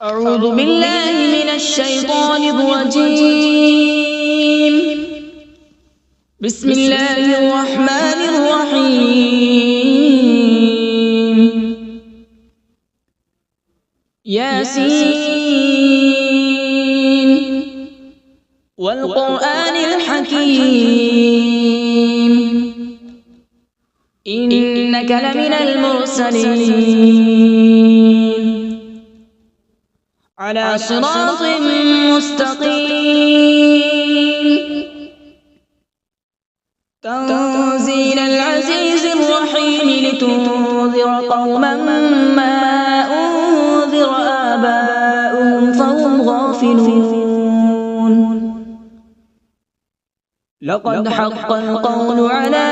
أعوذ بالله من الشيطان الرجيم. بسم الله الرحمن الرحيم. ياسين والقرآن الحكيم إنك لمن المرسلين على صراط مستقيم تنزيل العزيز الرحيم لتنذر قوما ما أنذر آباؤهم فهم غافلون. لقد حق القول على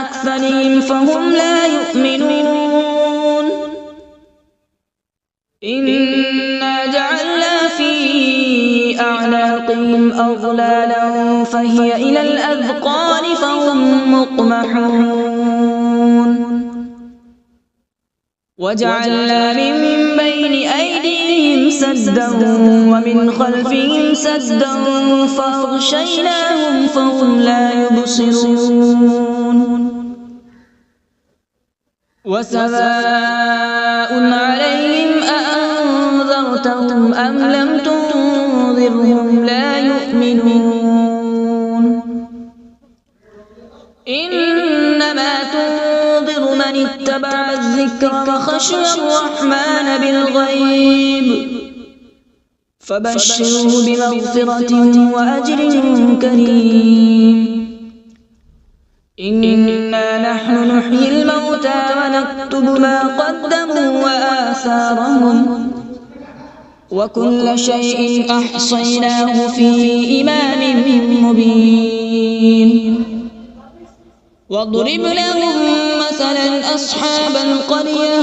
أكثرهم فهم لا يؤمنون. إنا جعلنا في أعناقهم أغلالا فهي إلى الأذقان فهم مقمحون. وجعلنا من بين أيديهم سدا ومن خلفهم سدا فأغشيناهم فهم لا يبصرون. وسواء عليهم أأنذرتهم أم لم تنذرهم لا يؤمنون. إنما تنذر من اتبع الذكر وخشي الرحمن بالغيب فبشره بمغفرة وأجر كريم. إنا نحن نحيي الموتى ونكتب ما قدموا وآثارهم وكل شيء أحصيناه في إمام مبين. واضرب لهم مثلا أصحاب القرية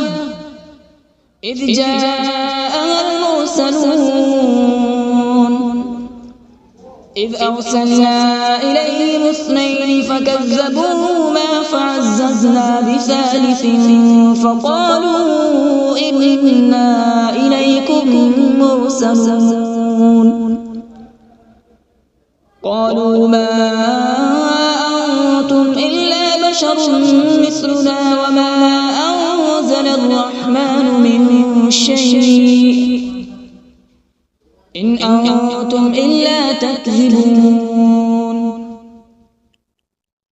إذ جاءها المرسلون إذ أرسلنا إليهم اثنين فكذبوهما فعززنا بثالث فقالوا إنا إليكم مرسلون. قالوا ما أنتم إلا بشر مثلنا وما أنزل الرحمن من شيء إن أنتم إلا تكذبون.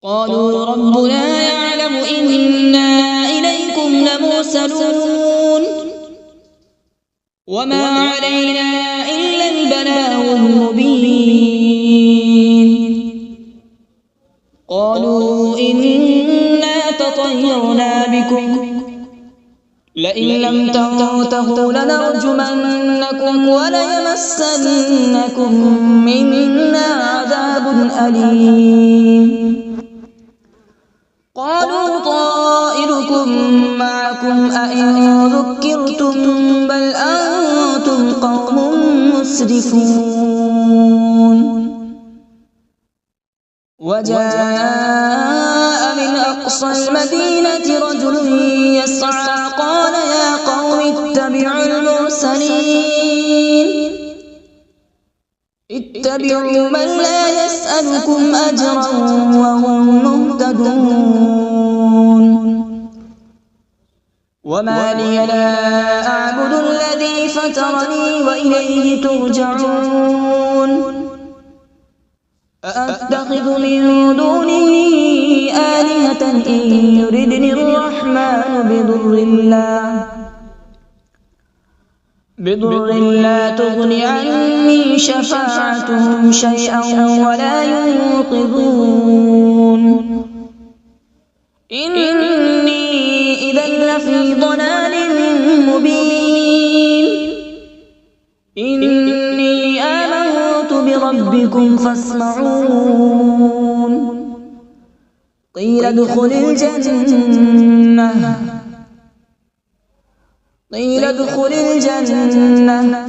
قالوا ربنا يعلم إنا إليكم لمرسلون وما علينا إلا البلاغ المبين. قالوا إنا تطيرنا بكم لئن لم تنتهوا لنرجمنكم وليمسنكم منا عذاب أليم. قالوا طائركم معكم أئن ذكرتم بل أنتم قوم مسرفون. وجاء من أقصى المدينة رجل يسعى قال يا قوم اتبعوا المرسلين اتبعوا من لا يسألكم أجرا وهم مهتدون. وما لي لا أعبد الذي فطرني وإليه ترجعون. أأتخذ من دونه آلهة إن يردني الرحمن بضر لا تغن عني شفاعتهم شيئا ولا ينقذون. إني إذا لفي ضلال مبين. إني آمنت بربكم فاسمعون. قيل ادخل الجنة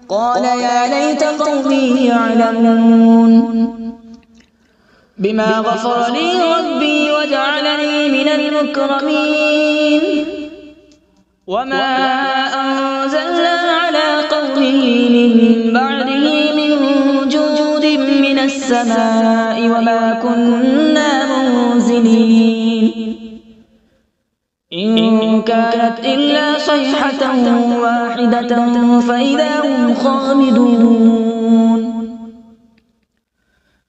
قال يا ليت قومي يعلمون. بما غفر لي ربي وجعلني من المكرمين. وما أنزلنا على بعده من جود من السماء وما كنا منزلين إن كانت إلا صيحة واحدة فإذا هم خامدون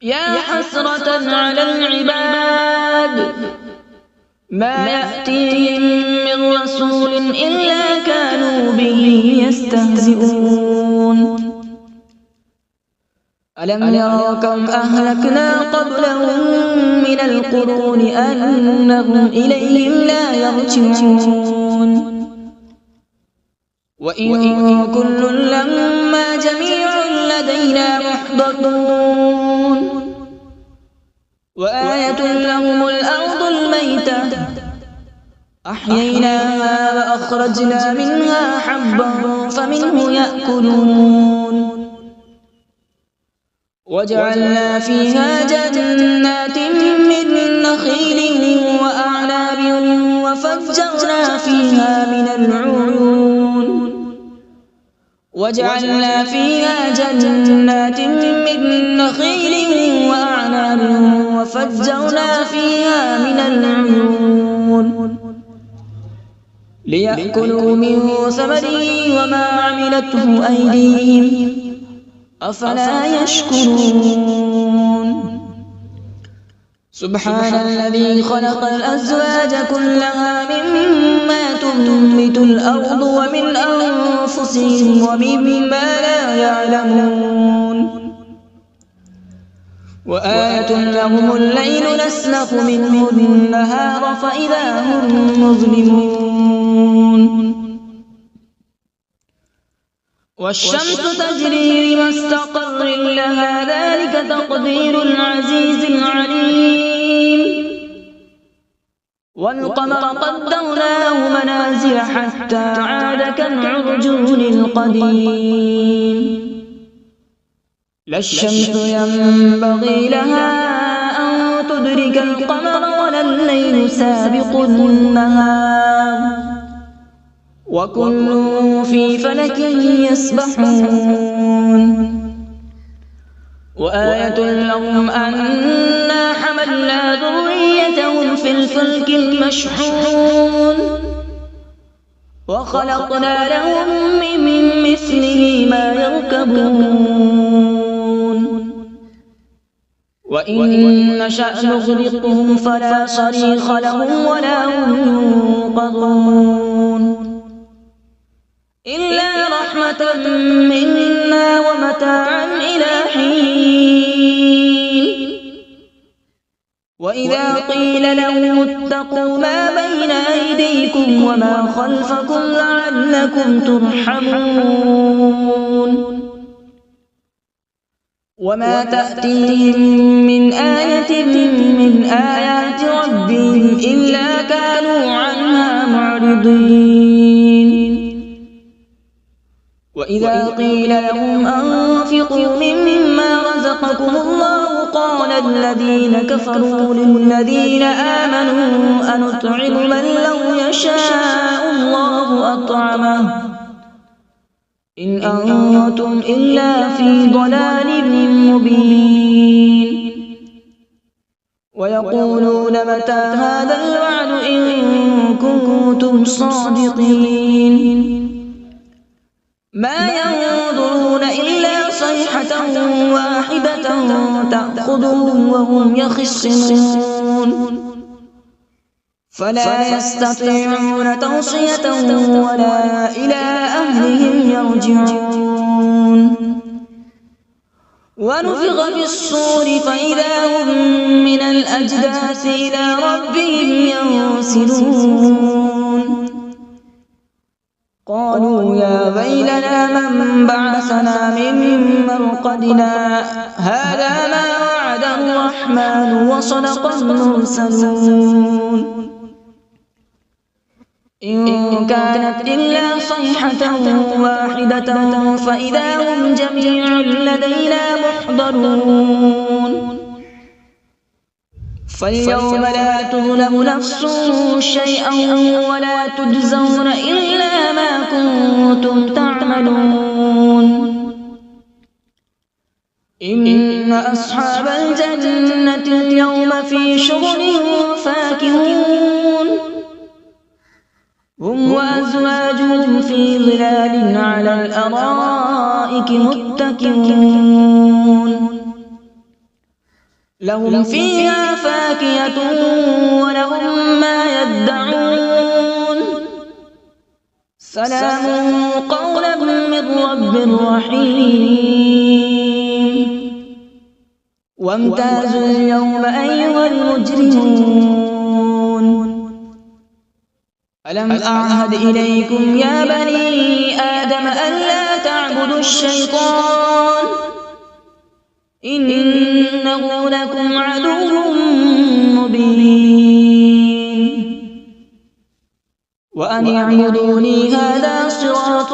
يا حسرة على العباد ما يأتيهم من رسول إلا كانوا به يستهزئون ألم يروا كم أهلكنا قبلهم من القرون أنهم إليهم لا يرجعون وإن كل لما جميع لدينا محضرون وآية لهم الأرض الميتة أحييناها وأخرجنا منها حبا فمنه يأكلون وجعلنا فيها جنات من نخيل وأعناب وفجرنا فيها من العيون وجعلنا فيها جنات من نخيل وأعناب وفجرنا فيها من العيون ليأكلوا من ثمره وما عملته أيديهم أفلا يشكرون سبحان الذي خلق الأزواج كلها مما تنبت الأرض ومن أنفسهم ومما لا يعلمون وآية لهم الليل نسلخ منه النهار فإذا هم مظلمون والشمس تجري لمستقر لها ذلك تقدير العزيز العليم والقمر قدرناه منازل حتى عاد كالعرجون القديم لا الشمس ينبغي لها أن تدرك القمر ولا الليل سابق النهار وكل في فلك يسبحون وآية لهم أنا حملنا ذريتهم في الفلك المشحون وخلقنا لهم من مثله ما يركبون وإن نشأ نغرقهم فلا صريخ لهم ولا هم ينقذون إلا رحمة منا ومتاعا إلى حين وإذا قيل لهم اتقوا ما بين أيديكم وما خلفكم لعلكم ترحمون وما تأتيهم من آية من آيات ربهم إلا كانوا عنها معرضين وإذا قيل لهم أنفقوا مما رزقكم الله قال الذين كفروا للذين آمنوا أنطعم من لو يشاء الله أطعمه إن أنتم إلا في ضلال مبين ويقولون متى هذا الوعد إن كنتم صادقين ما ينظرون إلا صيحة واحدة تأخذهم وهم يخصمون فلا يستطيعون توصية ولا إلى أهلهم يرجعون ونفخ في الصور فإذا هم من الأجداث إلى ربهم ينسلون قالوا يا ويلنا من بعثنا من مرقدنا هذا ما وعد الرحمن وصدق المرسلون إن كانت إلا صيحة واحدة فإذا هم جميع لدينا محضرون فاليوم لا تظلم نفس شيئا ولا تجزون إلا ما كنتم تعملون إن أصحاب الجنة اليوم في شغل فاكهون هم وأزواجهم في ظلال على الأرائك متكئون لهم فيها فاكهة ولهم ما يدعون سلام قولا من رب رحيم وامتازوا اليوم أيها المجرمون ألم أعهد إليكم يا بني آدم ألا تعبدوا الشيطان إنه لكم عدو مبين وأن اعبدوني هذا صراط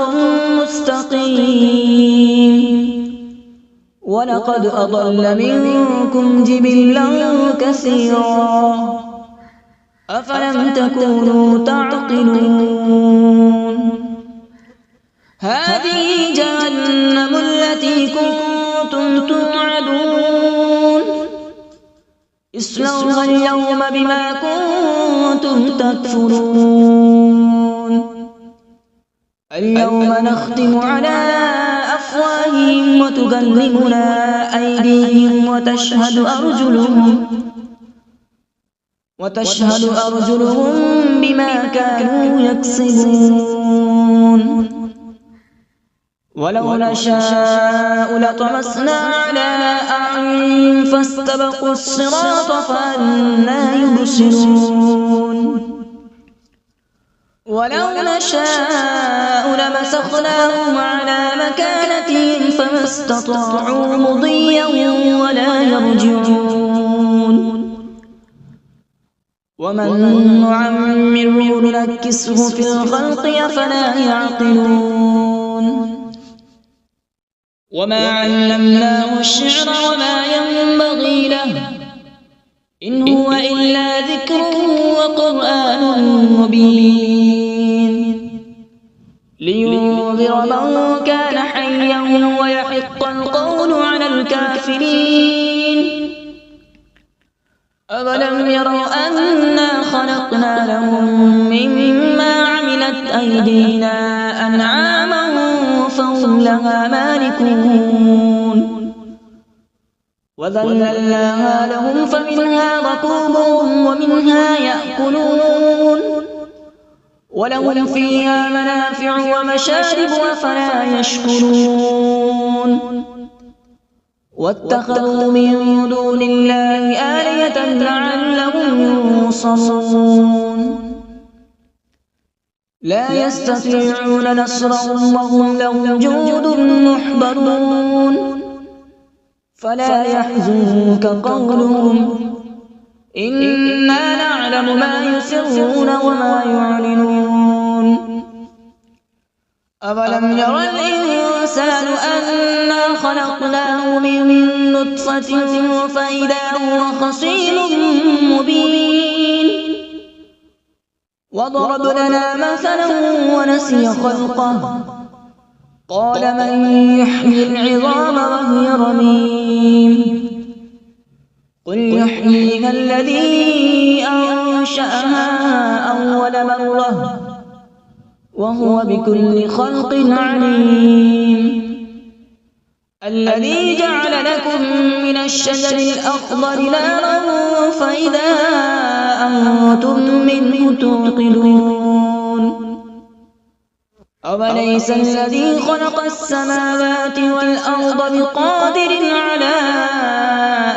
مستقيم ولقد أضل منكم جبلا كثيرا أفلم تكونوا تعقلون هذه جهنم التي كنتم توعدون اصلوها اليوم بما كنتم تكفرون اليوم نختم على أفواههم وتكلمنا أيديهم وتشهد أرجلهم بما كانوا يكسبون ولو نشاء لطمسنا على أعينهم فاستبقوا الصراط فأنى يبصرون ولو نشاء لمسخناهم على مكانتهم فما استطاعوا مضيا ولا يرجعون ومن نعمره ننكسه في الخلق أفلا يعقلون وما علمناه الشعر وما ينبغي له إن هو إلا ذكر وقرآن مبين لينذر من كان حيا ويحق القول على الكافرين أولم يروا أنا خلقنا لهم مما عملت أيدينا أنعاما فهم لها مالكون وذللناها لهم فمنها ركوبهم ومنها يأكلون ولهم فيها منافع ومشارب أفلا يشكرون واتخذوا من دون الله آلهة لعلهم ينصرون لا يستطيعون نصرهم وهم لهم جند محضرون فلا يحزنك قولهم إنا نعلم ما يسرون وما يعلنون أولم ير الإنسان أنا خلقناه من نطفة فإذا هو خصيم مبين وضرب لنا مثلا ونسي خلقه قال من يحيي العظام وهي رميم قل يحييها الذي أنشأها أول مرة وهو بكل خلق عليم الذي جعل لكم من الشجر الأخضر نارا فإذا أنتم منه توقدون أوليس الذي خلق السماوات والأرض بقادر على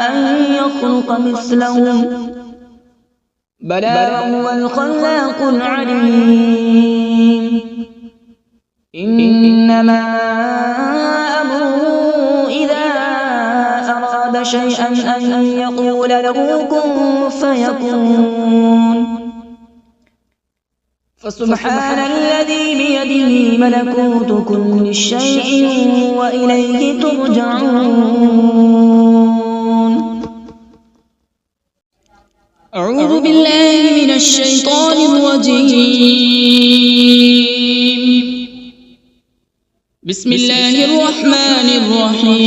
أن يخلق مثلهم بلى هو الخلاق العليم إنما أمره إذا أراد شيئا أن يقول له كن فيكون فسبحان الذي بيده ملكوت كل شيء وإليه ترجعون أعوذ بالله من الشيطان الرجيم بسم الله الرحمن الرحيم.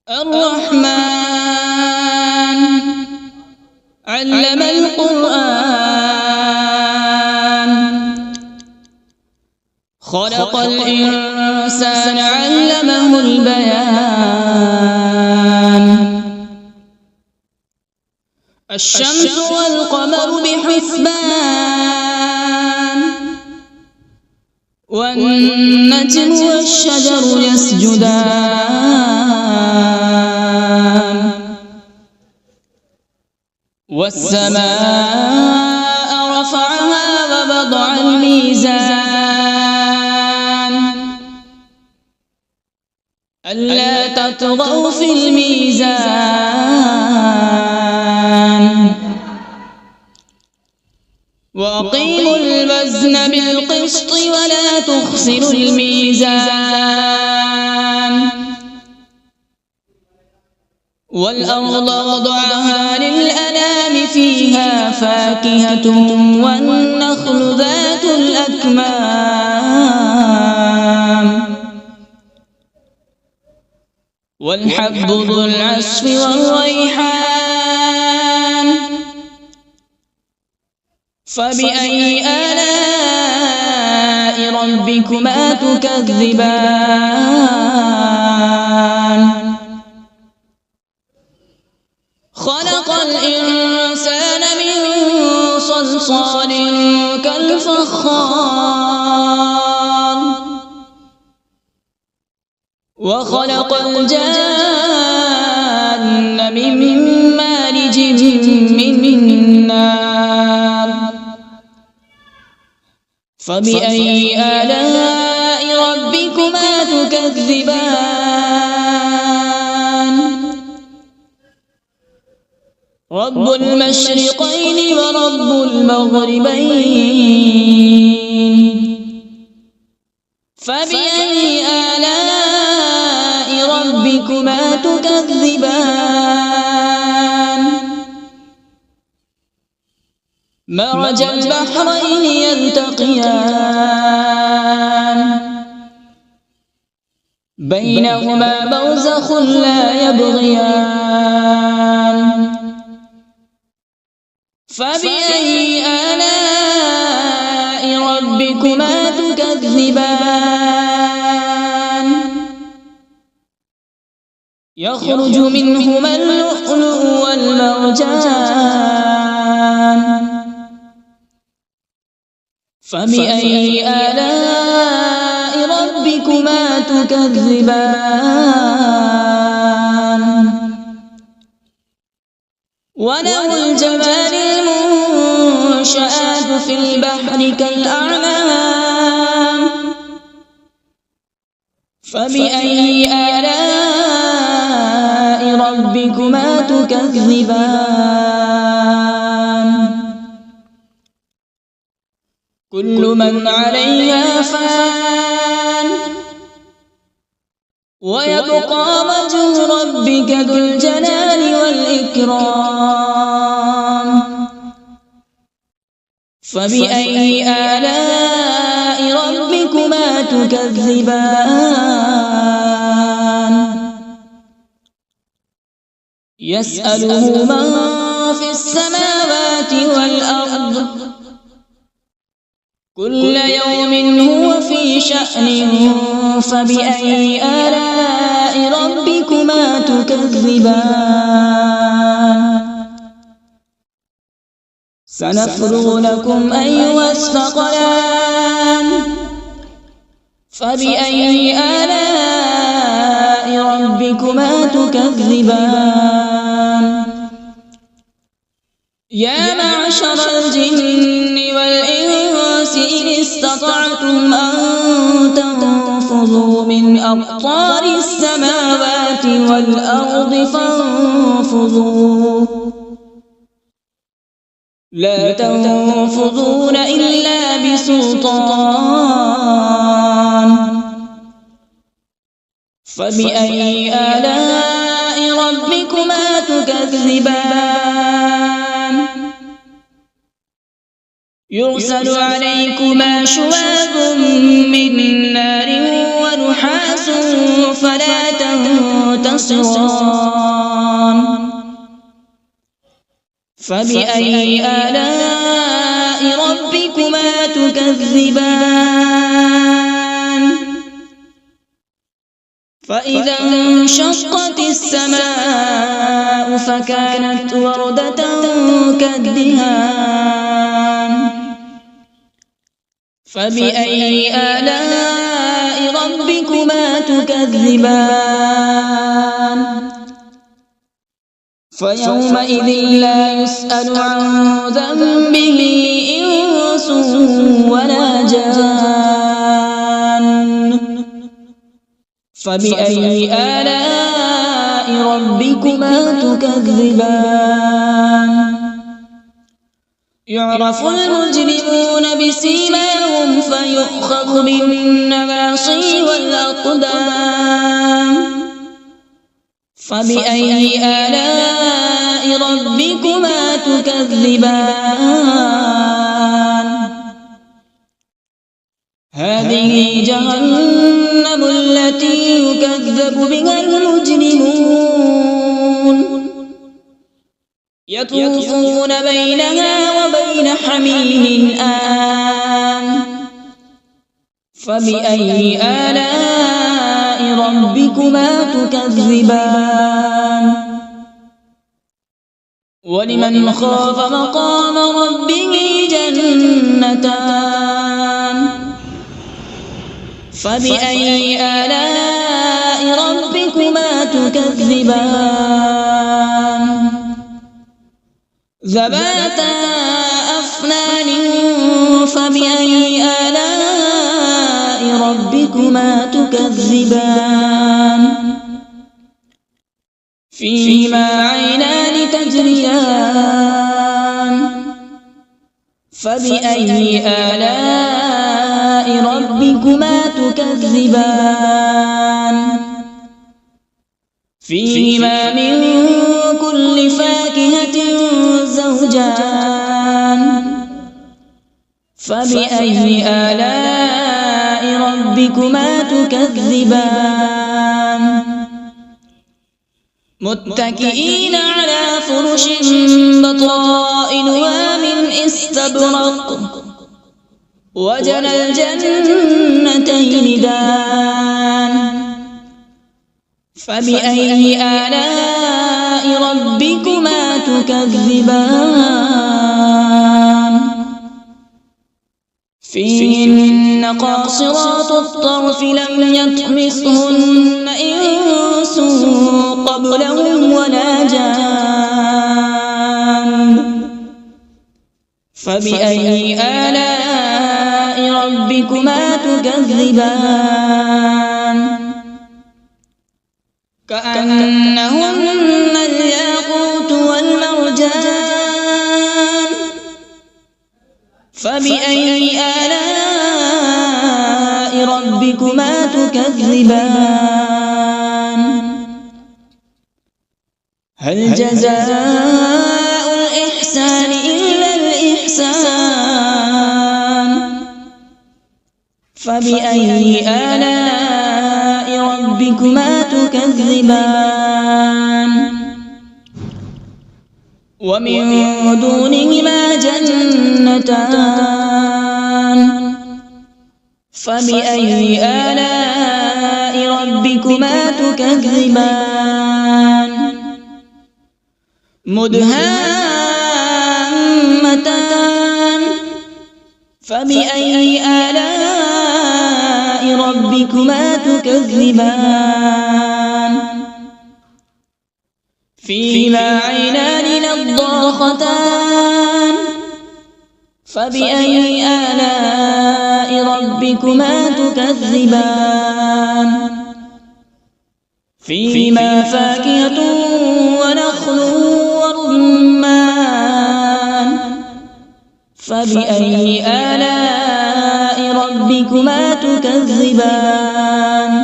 الرحمن علم القرآن، خلق الإنسان علمه البيان. الشمس والقمر بحسبان، والنجم والشجر يسجدان. والسماء رفعها ووضع الميزان، ألا تطغوا في الميزان. وأقيموا الوزن بالقسط ولا تخسروا الميزان. والأرض وضعها للأنام، فيها فاكهة والنخل ذات الأكمام، والحب ذو العصف والريحان. فبأي آلاء ربكما تكذبان؟ خلق الإنسان من صلصال كالفخار، وخلق الجان من مارج من نار. فبأي آلاء ربكما تكذبان؟ رب المشرقين ورب المغربين. فبأي آلاء ربكما تكذبان؟ مرج البحرين يلتقيان، بينهما برزخ لا يبغيان. فبأي آلاء ربكما تكذبان؟ يخرج منهما اللؤلؤ والمرجان. فبأي آلاء ربكما تكذبان؟ وله الجوار المنشآت في البحر كالأعلام. فبأي آلاء ربكما تكذبان؟ كل من عليها فان، ويبقى وجه ربك ذو الجلال والإكرام. فبأي آلاء ربكما تكذبان؟ يسأله من في السماوات والأرض، كل يوم هو في شأن. فبأي آلاء ربكما تكذبان؟ سنفرغ لكم أيها الثقلان. فبأي آلاء ربكما تكذبان؟ يا معشر الجن والإنس إن استطعتم أن تنفذوا من أقطار السماوات والأرض فانفذوا، لا تنفذون إلا بسلطان. فبأي آلاء ربكما تكذبان؟ يرسل عليكما شواظ من نار ونحاس فلا تنتصران فبأي آلاء ربكما تكذبان فإذا انشقت السماء فكانت وردة كالدهان فبأي آلاء ربكما تكذبان فيومئذ لا يسأل عن ذنبه إنس ولا جان فبأي آلاء ربكما تكذبان يعرف المجرمون بسيماهم فيؤخذ بالنواصي والأقدام فبأي آلاء ربكما تكذبان هذه جهنم التي يكذب بها المجرمون يطوفون بينها وبين حميم آن فبأي آلاء ربكما تكذبان ولمن خاف مقام ربه جنتان فبأي آلاء ربكما تكذبان ذواتا أفنان فبأي آلاء ربكما تكذبان فيهما عينان تجريان فبأي آلاء ربكما تكذبان فيهما من كل فاكهة زوجان فبأي آلاء ربكما تكذبان متكئين على فرش بطائنها من استبرق وجنى الجنتين دان فبأي آلاء ربكما تكذبان فيهن قاصرات الطرف لم يطمثهن إنس قبلهم ولا جان فبأي آلاء ربكما تكذبان كأنهن الياقوت والمرجان فبأي آلاء ربكما تكذبان هل جزاء الإحسان إلا الإحسان فبأي آلاء ربكما تكذبان ومن دونهما جنتان فبأي آلاء ربكما تكذبان مدهامتان فبأي آلاء ربكما تكذبان فيهما عينان نضاختان فبأي آلاء ربكما تكذبان فيهما فاكهة ونخل ورمان فبأي آلاء ربكما تكذبان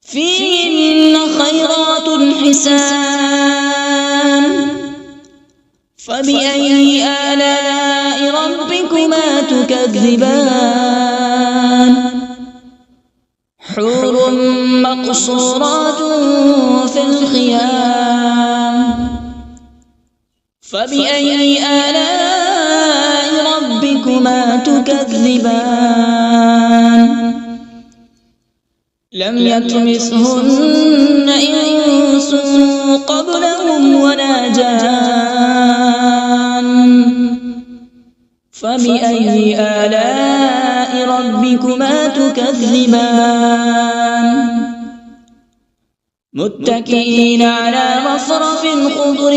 فيهن خيرات حسان فبأي آلاء ربكما ربكما تكذبان حور مقصورات في الخيام فبأي آلاء ربكما تكذبان لم يطمثهن إنس قبلهم ولا جان فبأي آلاء ربكما تكذبان متكئين على رفرف خضر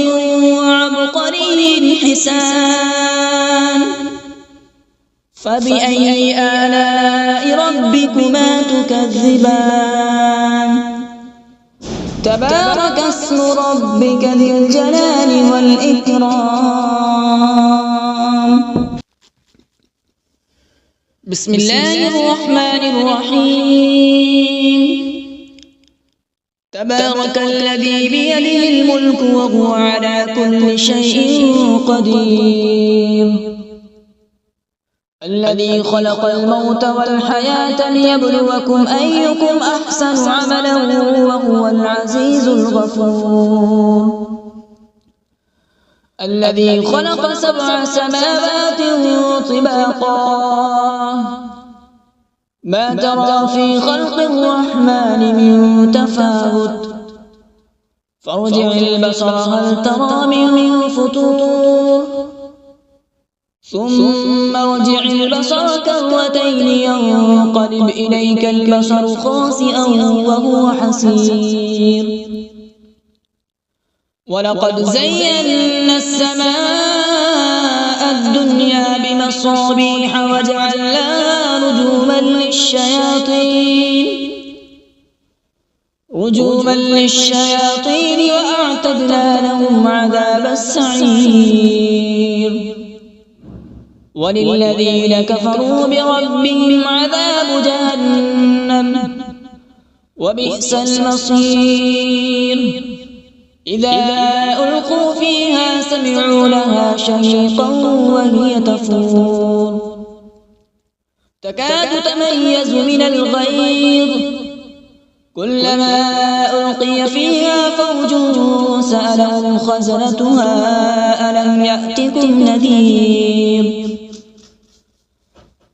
وعبقري حسان فبأي آلاء ربكما تكذبان تبارك اسم ربك ذي الجلال والإكرام بسم الله الرحمن الرحيم تبارك الذي بيده الملك وهو على كل شيء قدير الذي خلق الموت والحياة ليبلوكم أيكم أحسن عملا وهو العزيز الغفور الذي خلق 7 سماوات طباقا ما ترى في خلق الرحمن من تفاوت فارجع البصر هل ترى من فطور ثم ارجع البصر كرتين ينقلب إليك البصر خاسئا وهو حسير ولقد زينا السماء الدنيا بمصابيح وجعلناها رجوما للشياطين وأعتدنا لهم عذاب السعير وللذين كفروا بربهم عذاب جهنم وبئس المصير إذا ألقوا فيها سمعوا لها شهيقا وهي تفور تكاد تميز من الغيظ كلما ألقي فيها فوج سألهم خزنتها ألم يأتكم نذير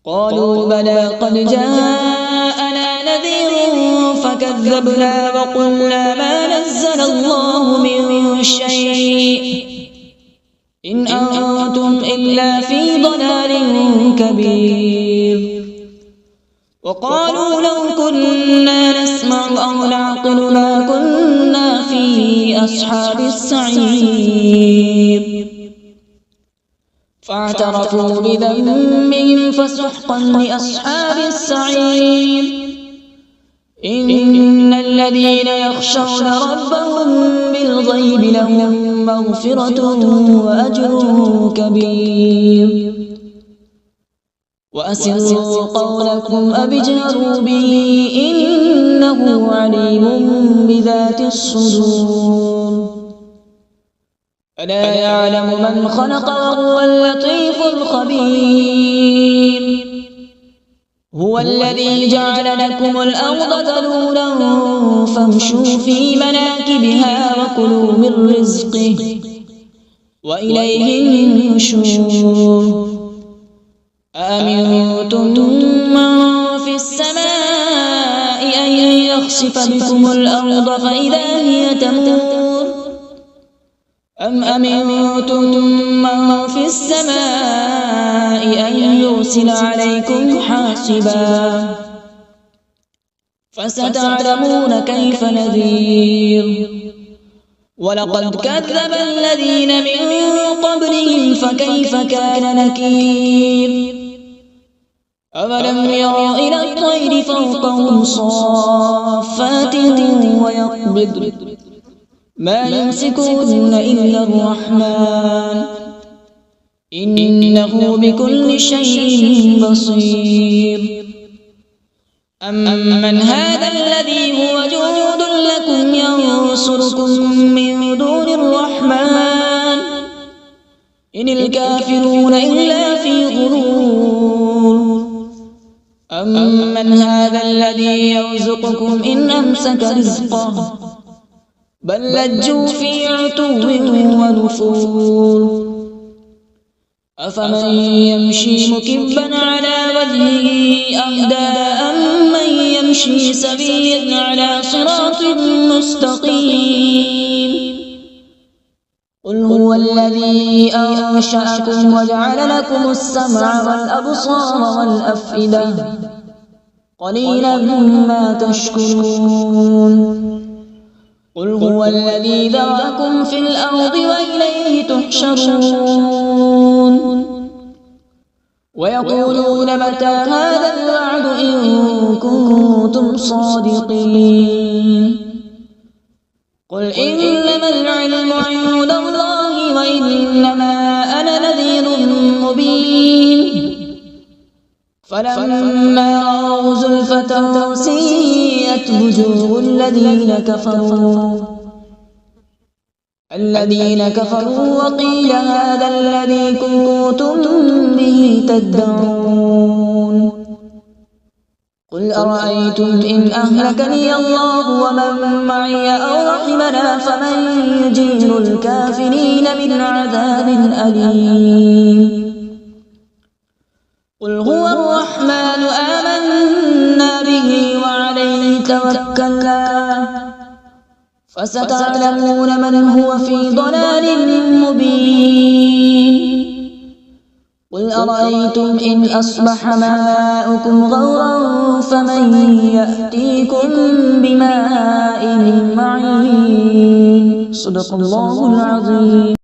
قالوا بلى قد جاءنا نذير فكذبنا وقلنا ما نزل الله من شيء إن أنتم إلا في ضلال كبير وقالوا لو كنا نسمع أو نعقل ما كنا في أصحاب السعير فاعترفوا بذنبهم فسحقا لأصحاب السعير إن الذين يخشون ربهم بالغيب لهم مغفرة وأجر كبير وأسروا قولكم أو اجهروا به إنه عليم بذات الصدور ألا يعلم من خلق وهو اللطيف الخبير هو الذي جعل لكم الأرض ذلولا فامشوا في مناكبها وكلوا من رزقه وإليه النشور أأمنتم من في السماء أن يخسف بكم الأرض فإذا هي تمور أم أمنتم من في السماء أن يرسل عليكم حاصبا فستعلمون كيف نذير ولقد كذب الذين من قبلهم فكيف كان نكير أولم يروا إلى الطير فوقهم صافات ويقبض ما يمسكون إلا الرحمن إنه بكل شيء بصير أمن هذا الذي هو جند لكم ينصركم من دون الرحمن إن الكافرون إلا في غرور أمن هذا الذي يرزقكم إن أمسك رزقه بل لجوا في عتو ونفور أفمن يمشي مكبا على وجهه أهدى أمن يمشي سويا على صراط مستقيم قل هو الذي أنشأكم وجعل لكم السمع والأبصار والأفئدة قليلا ما تشكرون قل هو الذي ذرأكم في الأرض وإليه تحشرون ويقولون متى هذا الوعد إن كنتم صادقين قل إنما العلم عند الله وإنما أنا نذير مبين فلما رأوا زلفة سيئت وجوه الذين كفروا وقيل هذا الذي كنتم به تدعون قل أرأيتم إن أهلكني الله ومن معي أو رحمنا فمن يجير الكافرين من عذاب أليم قل هو الرحمن آمنا به وعليه توكلنا فستعلمون من هو في ضلال مبين قل أرأيتم إن أصبح ماؤكم غورا فمن يأتيكم بماء معين صدق الله العظيم.